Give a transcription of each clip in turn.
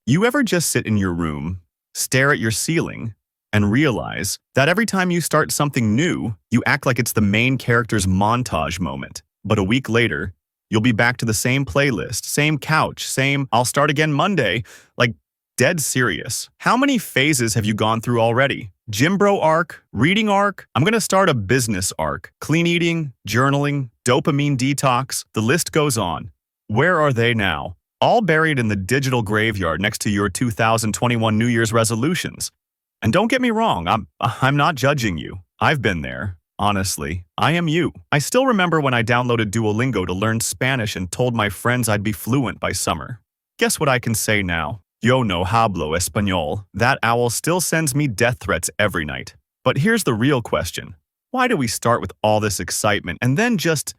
You ever just sit in your room, stare at your ceiling, and realize that every time you start something new, you act like it's the main character's montage moment. But a week later, you'll be back to the same playlist, same couch, same "I'll start again Monday," like dead serious. How many phases have you gone through already? Gym bro arc, reading arc, I'm gonna start a business arc, clean eating, journaling, dopamine detox, the list goes on. Where are they now? All buried in the digital graveyard next to your 2021 New Year's resolutions. And don't get me wrong, I'm not judging you. I've been there. Honestly, I am you. I still remember when I downloaded Duolingo to learn Spanish and told my friends I'd be fluent by summer. Guess what I can say now? Yo no hablo español. That owl still sends me death threats every night. But here's the real question. Why do we start with all this excitement and then just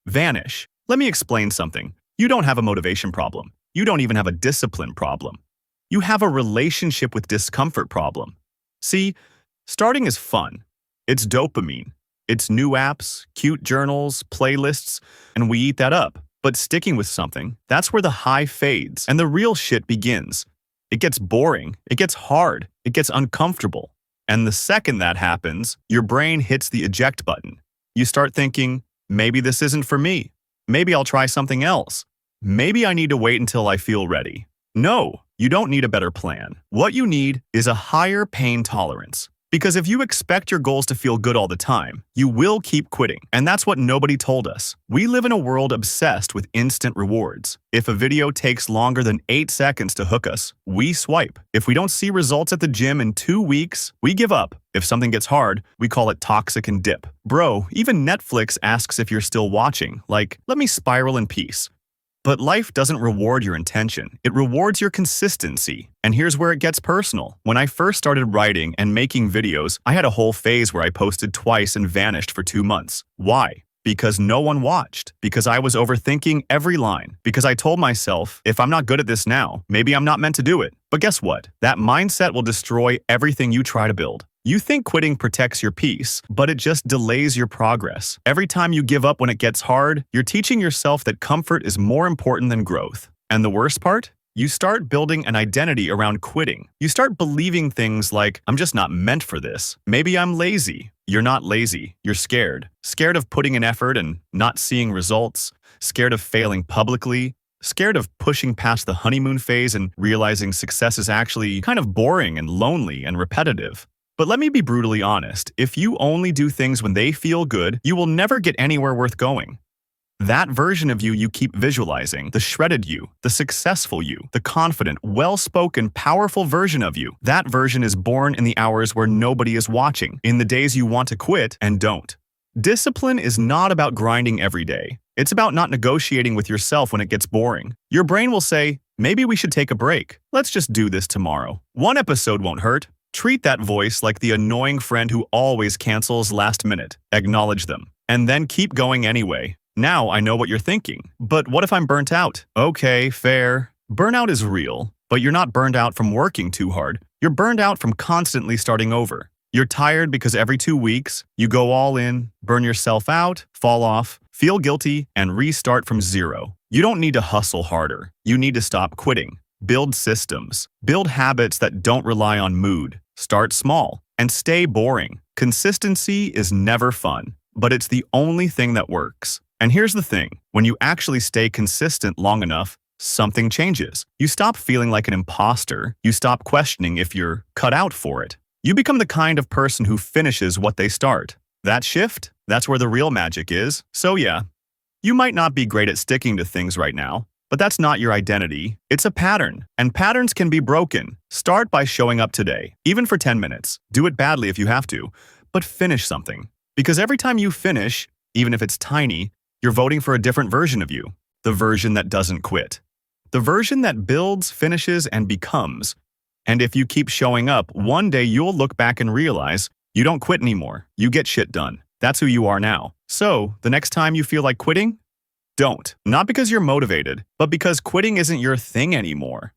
vanish? Let me explain something. You don't have a motivation problem. You don't even have a discipline problem. You have a relationship with discomfort problem. See, starting is fun. It's dopamine. It's new apps, cute journals, playlists, and we eat that up. But sticking with something, that's where the high fades and the real shit begins. It gets boring, it gets hard, it gets uncomfortable. And the second that happens, your brain hits the eject button. You start thinking, maybe this isn't for me. Maybe I'll try something else. Maybe I need to wait until I feel ready. No, you don't need a better plan. What you need is a higher pain tolerance. Because if you expect your goals to feel good all the time, you will keep quitting. And that's what nobody told us. We live in a world obsessed with instant rewards. If a video takes longer than 8 seconds to hook us, we swipe. If we don't see results at the gym in 2 weeks, we give up. If something gets hard, we call it toxic and dip. Bro, even Netflix asks if you're still watching, like, let me spiral in peace. But life doesn't reward your intention. It rewards your consistency. And here's where it gets personal. When I first started writing and making videos, I had a whole phase where I posted twice and vanished for 2 months. Why? Because no one watched. Because I was overthinking every line. Because I told myself, if I'm not good at this now, maybe I'm not meant to do it. But guess what? That mindset will destroy everything you try to build. You think quitting protects your peace, but it just delays your progress. Every time you give up when it gets hard, you're teaching yourself that comfort is more important than growth. And the worst part? You start building an identity around quitting. You start believing things like, I'm just not meant for this. Maybe I'm lazy. You're not lazy. You're scared. Scared of putting in effort and not seeing results. Scared of failing publicly. Scared of pushing past the honeymoon phase and realizing success is actually kind of boring and lonely and repetitive. But let me be brutally honest, if you only do things when they feel good, you will never get anywhere worth going. That version of you keep visualizing, the shredded you, the successful you, the confident, well-spoken, powerful version of you, that version is born in the hours where nobody is watching, in the days you want to quit and don't. Discipline is not about grinding every day. It's about not negotiating with yourself when it gets boring. Your brain will say, maybe we should take a break. Let's just do this tomorrow. One episode won't hurt. Treat that voice like the annoying friend who always cancels last minute. Acknowledge them. And then keep going anyway. Now I know what you're thinking. But what if I'm burnt out? Okay, fair. Burnout is real, but you're not burned out from working too hard. You're burned out from constantly starting over. You're tired because every 2 weeks, you go all in, burn yourself out, fall off, feel guilty, and restart from zero. You don't need to hustle harder. You need to stop quitting. Build systems. Build habits that don't rely on mood. Start small and stay boring. Consistency is never fun, but it's the only thing that works. And here's the thing, when you actually stay consistent long enough, something changes. You stop feeling like an imposter. You stop questioning if you're cut out for it. You become the kind of person who finishes what they start. That shift, that's where the real magic is. So yeah, you might not be great at sticking to things right now, but that's not your identity. It's a pattern, and patterns can be broken. Start by showing up today, even for 10 minutes. Do it badly if you have to, but finish something. Because every time you finish, even if it's tiny, you're voting for a different version of you. The version that doesn't quit. The version that builds, finishes, and becomes. And if you keep showing up, one day you'll look back and realize you don't quit anymore. You get shit done. That's who you are now. So, the next time you feel like quitting, don't. Not because you're motivated, but because quitting isn't your thing anymore.